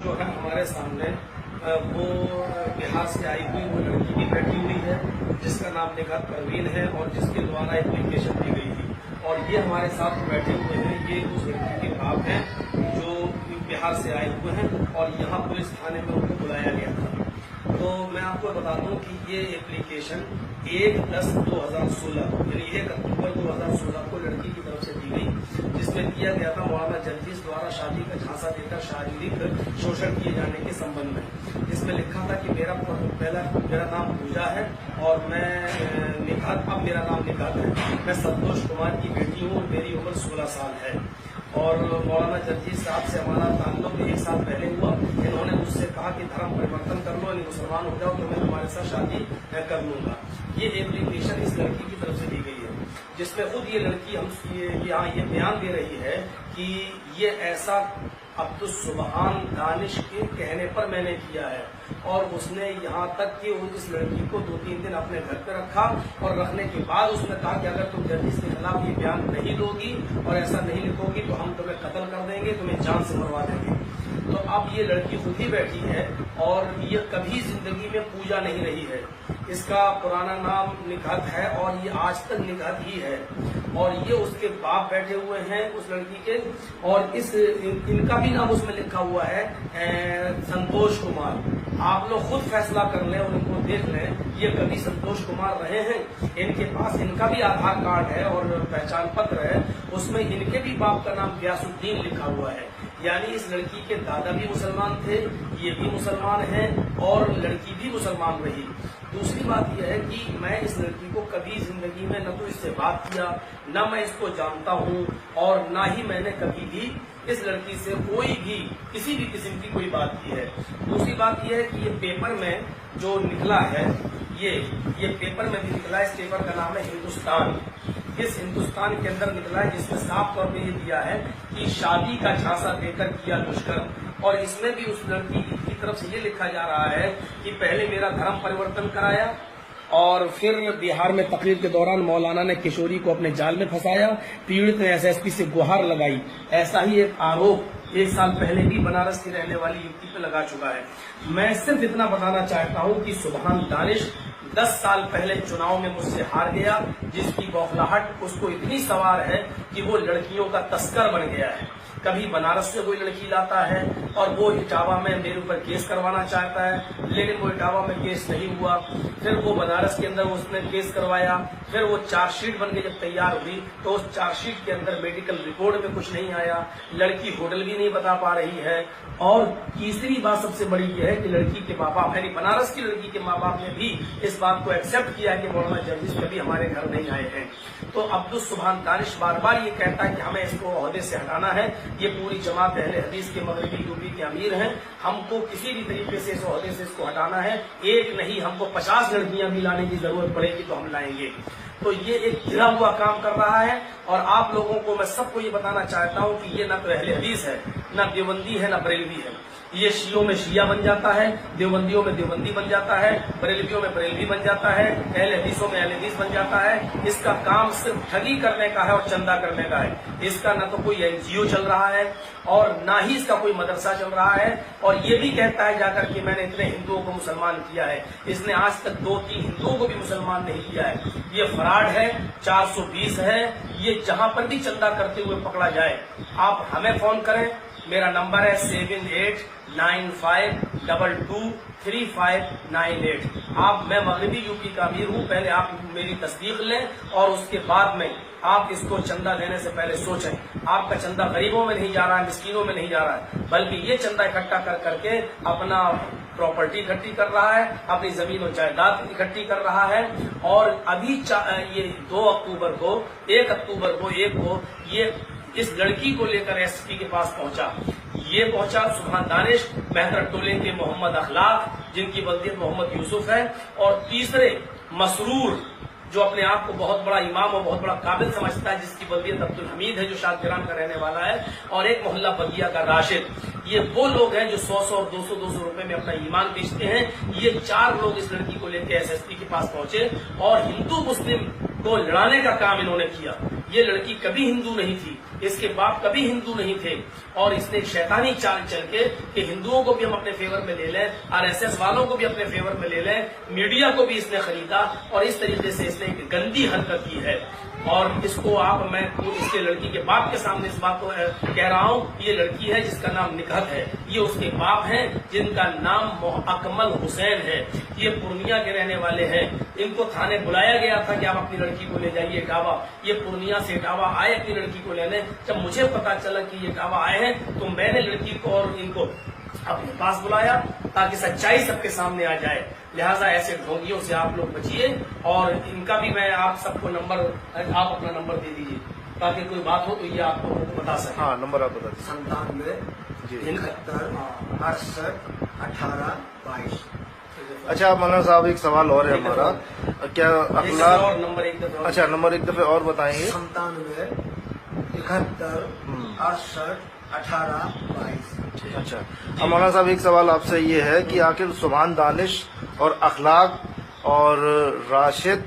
जो है हमारे सामने वो बिहार से आई हुई वो लड़की की बैठी हुई है जिसका नाम निखात परवीन है और जिसके द्वारा एप्लीकेशन दी गई थी। और ये हमारे साथ बैठे हुए हैं, ये उस लड़की के बाप हैं जो बिहार से आए हुए हैं और यहाँ पुलिस थाने में उनको बुलाया गया था। तो मैं आपको बता दूं कि ये एप्लीकेशन 1/10/2016 यानी 1 अक्टूबर 2016 को लड़की की तरफ से दी गई, जिसमें किया गया था मौलाना जर्जिस द्वारा शादी का झांसा देकर शारीरिक शोषण किए जाने के संबंध में। इसमें लिखा था कि मेरा नाम पूजा है और मैं निखात, अब मेरा नाम निखात है, मैं संतोष कुमार की बेटी हूँ, मेरी उम्र 16 साल है और मौलाना जर्जिस साहब से हमारा ताल्लुक 1 साल पहले हुआ। इन्होंने मुझसे कहा कि धर्म परिवर्तन कर लो, यानी मुसलमान हो जाओ तो मैं तुम्हारे साथ शादी कर लूंगा। ये एप्लीकेशन इस लड़की की तरफ से दी गई है, जिसमें खुद ये लड़की यहाँ ये बयान दे रही है कि ये ऐसा अब्दुल सुबहान दानिश के कहने पर मैंने किया है। और उसने यहाँ तक कि इस लड़की को 2-3 दिन अपने घर पे रखा और रखने के बाद उसने कहा कि अगर तुम जर्जिस के खिलाफ ये बयान नहीं दोगी और ऐसा नहीं लिखोगी तो हम तुम्हें कत्ल कर देंगे, तुम्हें जान से मरवा देंगे। तो अब ये लड़की खुद ही बैठी है और ये कभी जिंदगी में पूजा नहीं रही है। इसका पुराना नाम निखात है और ये आज तक निखात ही है। और ये उसके बाप बैठे हुए हैं उस लड़की के, और इनका भी नाम उसमें लिखा हुआ है संतोष कुमार। आप लोग खुद फैसला कर लें और इनको देख लें, ये कभी संतोष कुमार रहे हैं। इनके पास इनका भी आधार कार्ड है और पहचान पत्र है, उसमें इनके भी बाप का नाम गयासुद्दीन लिखा हुआ है। यानी इस लड़की के दादा भी मुसलमान थे, ये भी मुसलमान हैं और लड़की भी मुसलमान रही। दूसरी बात यह है कि मैं इस लड़की को कभी जिंदगी में न तो इससे बात किया, न मैं इसको जानता हूँ और न ही मैंने कभी भी इस लड़की से कोई भी किसी भी किस्म की कोई बात की है। दूसरी बात यह है कि ये पेपर में जो निकला है, ये पेपर में भी निकला है। इस पेपर का नाम है हिंदुस्तान। इस हिंदुस्तान के अंदर निकला है, जिसमें साफ तौर पे ये दिया है कि शादी का झांसा देकर किया दुष्कर्म। और इसमें भी उस लड़की की तरफ से ये लिखा जा रहा है कि पहले मेरा धर्म परिवर्तन कराया और फिर बिहार में तकरीर के दौरान मौलाना ने किशोरी को अपने जाल में फंसाया, पीड़ित ने एसएसपी से गुहार लगाई। ऐसा ही एक आरोप 1 साल पहले भी बनारस की रहने वाली युवती पे लगा चुका है। मैं सिर्फ इतना बताना चाहता हूं कि सुबहान दानिश 10 साल पहले चुनाव में मुझसे हार गया, जिसकी बौखलाहट उसको इतनी सवार है कि वो लड़कियों का तस्कर बन गया है। कभी बनारस से कोई लड़की लाता है और वो इटावा में मेरे ऊपर केस करवाना चाहता है, लेकिन वो इटावा में केस नहीं हुआ। फिर वो बनारस के अंदर उसने केस करवाया, फिर वो चार्जशीट बन के जब तैयार हुई तो उस चार्जशीट के अंदर मेडिकल रिपोर्ट में कुछ नहीं आया, लड़की होटल भी नहीं बता पा रही है। और तीसरी बात सबसे बड़ी यह है कि लड़की के माँ बाप यानी बनारस की लड़की के माँ बाप ने भी इस बात को एक्सेप्ट किया कि मौलाना जर्जिस कभी हमारे घर नहीं आए हैं। तो अब्दुल सुबहान दानिश बार बार ये कहता है कि हमें इसको ओहदे से हटाना है। ये पूरी जमात अहले हदीस के मगरबी यूपी के अमीर हैं, हमको किसी भी तरीके से इस ओहदे से इसको हटाना है। एक नहीं, हमको 50 लड़कियां भी लाने की जरूरत पड़ेगी तो हम लाएंगे। तो ये एक गिरा हुआ काम कर रहा है। और आप लोगों को मैं सबको ये बताना चाहता हूँ कि ये न तो अहले हदीस है, न देवबंदी है, न बरेलवी है। ये शियों में शिया बन जाता है, देवबंदियों में देवबंदी बन जाता है, बरेलवियों में बरेलवी बन जाता है, अहले हदीसों में अहले हदीस बन जाता है। इसका काम सिर्फ ठगी करने का है और चंदा करने का है। इसका न तो कोई एनजीओ चल रहा है और न ही इसका कोई मदरसा चल रहा है। और ये भी कहता है जाकर कि मैंने इतने हिंदुओं को मुसलमान किया है। इसने आज तक 2-3 हिंदुओं को भी मुसलमान नहीं किया है। ये फ्रॉड है, 420 है। ये जहां पर भी चंदा करते हुए पकड़ा जाए आप हमें फोन करें। मेरा नंबर है 7895223598। मैं मगरबी यूपी का अमीर हूँ। पहले आप मेरी तस्दीक लें और उसके बाद में आप इसको चंदा देने से पहले सोचें। आपका चंदा गरीबों में नहीं जा रहा है, मिस्कीनों में नहीं जा रहा है, बल्कि ये चंदा इकट्ठा कर करके अपना प्रॉपर्टी इकट्ठी कर रहा है, अपनी जमीन और जायदाद इकट्ठी कर रहा है। और अभी ये 2 अक्टूबर को 1 अक्टूबर को ये इस लड़की को लेकर एसपी के पास पहुंचा। ये पहुंचा सुबहान दानिश, मेहतर टोले के मोहम्मद अखलाक, जिनकी बल्दियत मोहम्मद यूसुफ है, और तीसरे मसरूर जो अपने आप को बहुत बड़ा इमाम और बहुत बड़ा काबिल समझता है, जिसकी बल्दियत अब्दुल हमीद है जो शादगिरान का रहने वाला है, और एक मोहल्ला बगिया का राशिद। ये वो लोग हैं जो 100 और 200 रुपए में अपना ईमान बेचते हैं। ये 4 लोग इस लड़की को लेकर एसएसपी के पास पहुंचे और हिंदू मुस्लिम को लड़ाने का काम इन्होंने किया। ये लड़की कभी हिंदू नहीं थी, इसके बाप कभी हिंदू नहीं थे और इसने एक शैतानी चाल चल के कि हिंदुओं को भी हम अपने फेवर में ले लें, आरएसएस वालों को भी अपने फेवर में ले लें, मीडिया को भी इसने खरीदा और इस तरीके से इसने एक गंदी हरकत की है। और इसको मैं इसके लड़की के बाप के सामने इस बात को कह रहा हूँ, ये लड़की है जिसका नाम निकहत है, ये उसके बाप हैं जिनका नाम अकमल हुसैन है, ये पूर्णिया के रहने वाले हैं। इनको थाने बुलाया गया था कि आप अपनी लड़की को ले जाइए इटावा। ये पूर्णिया से इटावा आए अपनी लड़की को लेने। जब मुझे पता चला कि ये इटावा आए हैं तो मैंने लड़की को और इनको अपने पास बुलाया ताकि सच्चाई सबके सामने आ जाए। लिहाजा ऐसे ढोंगियों से आप लोग बचिए और इनका भी मैं आप सबको नंबर, आप अपना नंबर दे दीजिए ताकि कोई बात हो तो ये आपको बता सके। हाँ, नंबर आप बता दीजिए। 97 71 68 18 22। अच्छा मौलाना साहब, एक सवाल और है हमारा, क्या अखलाक और नंबर एक दफे, अच्छा नंबर एक दफे और बताएंगे। 97 71 68 18 22। अच्छा, अब मौलाना साहब एक सवाल आपसे ये है कि आखिर सुभान दानिश और अखलाक और राशिद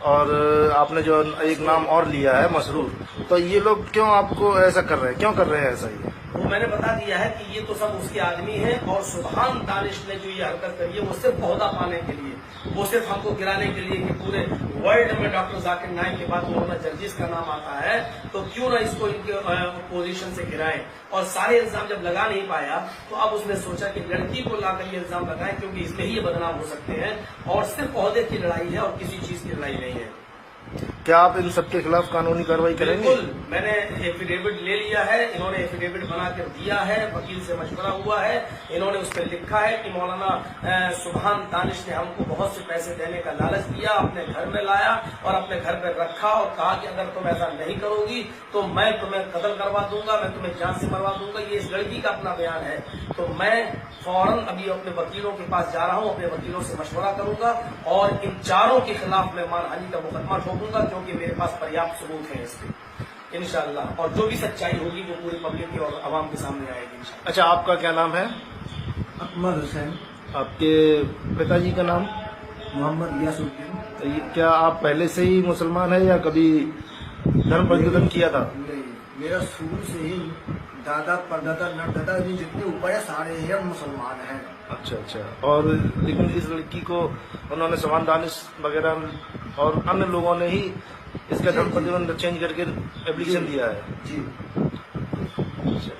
और आपने जो एक नाम और लिया है मसरूर, तो ये लोग क्यों आपको ऐसा कर रहे हैं, क्यों कर रहे हैं ऐसा? ये वो मैंने बता दिया है कि ये तो सब उसके आदमी हैं और सुभान दानिश ने जो ये हरकत करी है वो सिर्फ ओहदा पाने के लिए, वो सिर्फ हमको गिराने के लिए कि पूरे वर्ल्ड में डॉक्टर जाकिर नाइक के बाद मोहम्मद जर्जिस का नाम आता है तो क्यों ना इसको इनके पोजीशन से गिराएं। और सारे इल्जाम जब लगा नहीं पाया तो अब उसने सोचा कि लड़की को लाकर ये इल्जाम लगाएं क्योंकि इसमें ही ये बदनाम हो सकते हैं और सिर्फ ओहदे की लड़ाई है और किसी चीज की लड़ाई नहीं है। क्या आप इन सबके खिलाफ कानूनी कार्रवाई करेंगे? बिल्कुल, मैंने एफिडेविट ले लिया है, इन्होंने एफिडेविट बना कर दिया है, वकील से मशवरा हुआ है, इन्होंने उस पर लिखा है कि मौलाना सुभान दानिश ने हमको बहुत से पैसे देने का लालच दिया, अपने घर में लाया और अपने घर पर रखा और कहा कि अगर तुम ऐसा नहीं करोगी तो मैं तुम्हें कत्ल करवा दूंगा, मैं तुम्हें जान से मरवा दूंगा। ये इस लड़की का अपना बयान है। तो मैं फौरन अभी अपने वकीलों के पास जा रहा हूँ, अपने वकीलों से मशवरा करूंगा और इन चारों के खिलाफ मैं मानहानि का मुकदमा ठोकूंगा क्योंकि मेरे पास पर्याप्त सबूत है इसके, इंशाअल्लाह। और जो भी सच्चाई होगी वो पूरी पब्लिक की और आवाम के सामने आएगी इंशाअल्लाह। अच्छा, आपका क्या नाम है? अकमल हुसैन। आपके पिताजी का नाम? मोहम्मद यासुद्दीन। तो क्या आप पहले से ही मुसलमान है या कभी धर्म परिवर्तन किया था? नहीं, मेरा शुरू से ही दादा परदादा नरदादा जी जितने ऊपर है सारे ही मुसलमान हैं। अच्छा अच्छा, और लेकिन इस लड़की को उन्होंने सुभान दानिश वगैरह और अन्य लोगों ने ही इसका धर्म परिवर्तन चेंज करके एप्लीकेशन दिया है। जी। अच्छा,